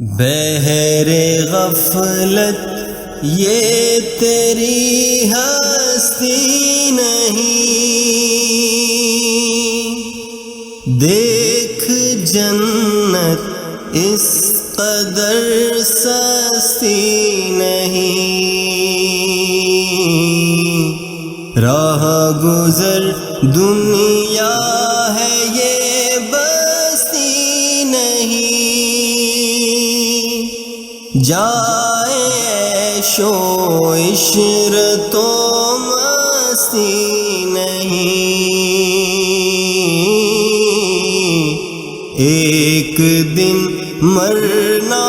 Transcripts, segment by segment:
بہر غفلت یہ تیری ہستی نہیں، دیکھ جنت اس قدر سستی نہیں، راہ گزر دنیا ہے یہ بستی نہیں، جائے عیش و عشرت و مستی نہیں، ایک دن مرنا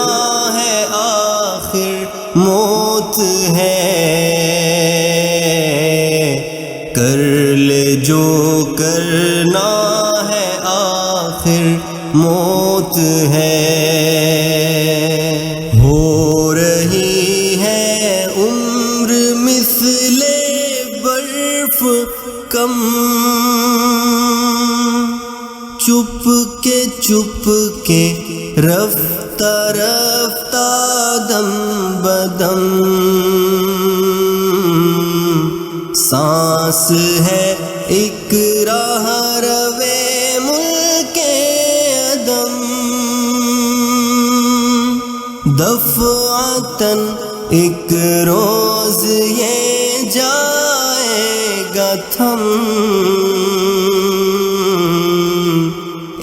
ہے آخر موت ہے، کر لے جو کرنا ہے آخر موت ہے، ہو رہی ہے عمر مثل برف کم، چپ کے رفتہ رفتہ دم بدم، سانس ہے ایک راہ روے ملک عدم، دفعتاً ایک روز یہ جائے گا تھم،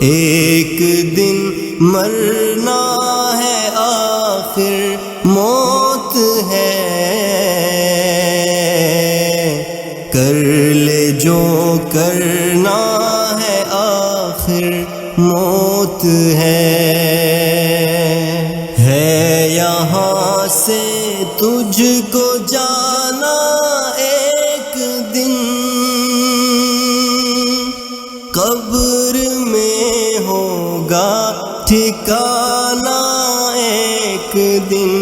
ایک دن مرنا ہے آخر موت ہے، کر لے جو کرنا ہے آخر موت ہے یہاں سے تجھ کو جانا ایک دن، قبر میں ہوگا ٹھکانا ایک دن،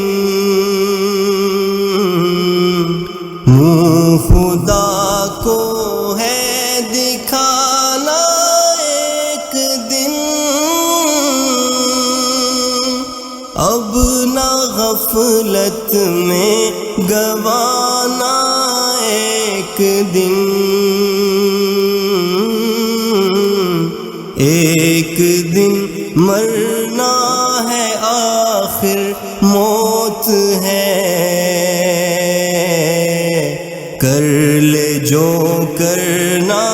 منہ خدا کو ہے دکھانا ایک دن، اب نہ غفلت میں گوانا ایک دن، ایک دن مرنا ہے آخر موت ہے، کر لے جو کرنا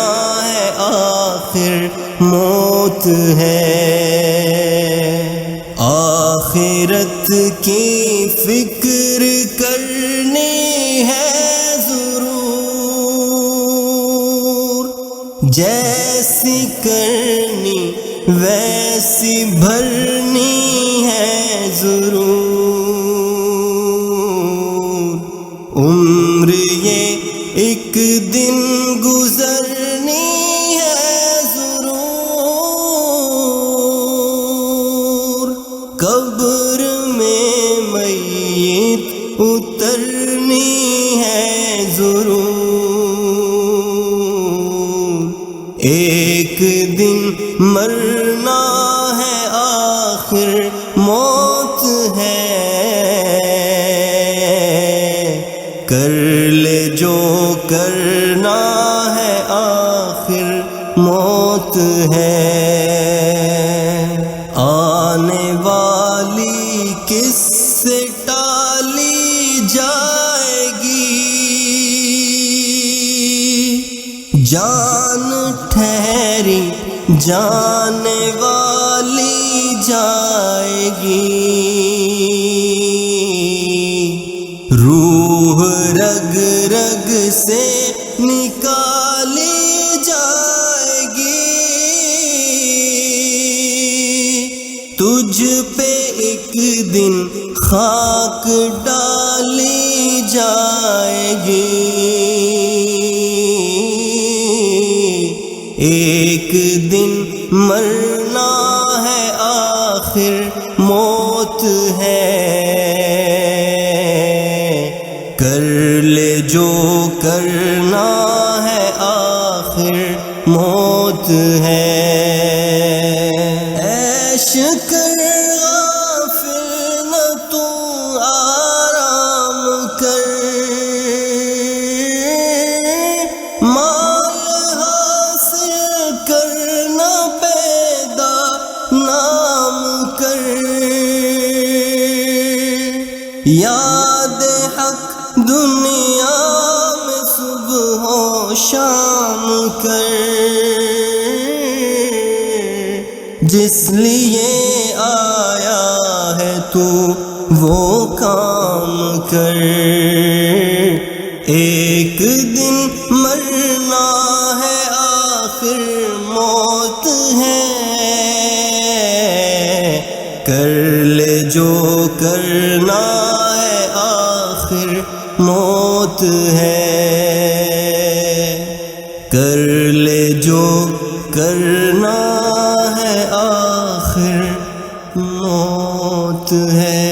ہے آخر موت ہے، آخرت کی فکر کرنی ہے ضرور، جیسی کرنی ویسی بھرنی ہے ضرور، عمر یہ ایک دن گزرنی ہے ضرور، قبر میں میت اترنی ہے ضرور، ایک دن مرنا ہے آخر موت ہے، کر لے جو کرنا ہے آخر موت ہے، آنے والی کس سے ٹالی جائے گی، جان ٹھہری جانے والی جائے گی، روح رگ رگ سے نکالی جائے گی، تجھ پہ ایک دن خاک ڈالی جائے گی، ایک دن مرنا ہے آخر موت ہے، کر لے جو کرنا ہے آخر موت ہے، عیش کر غافل یاد حق دنیا میں صبح و شام کر، جس لیے آیا ہے تو وہ کام کر، ایک دن مرنا ہے آخر موت ہے، کر لے جو کرنا ہے آخر موت ہے، کر لے جو کرنا ہے آخر موت ہے۔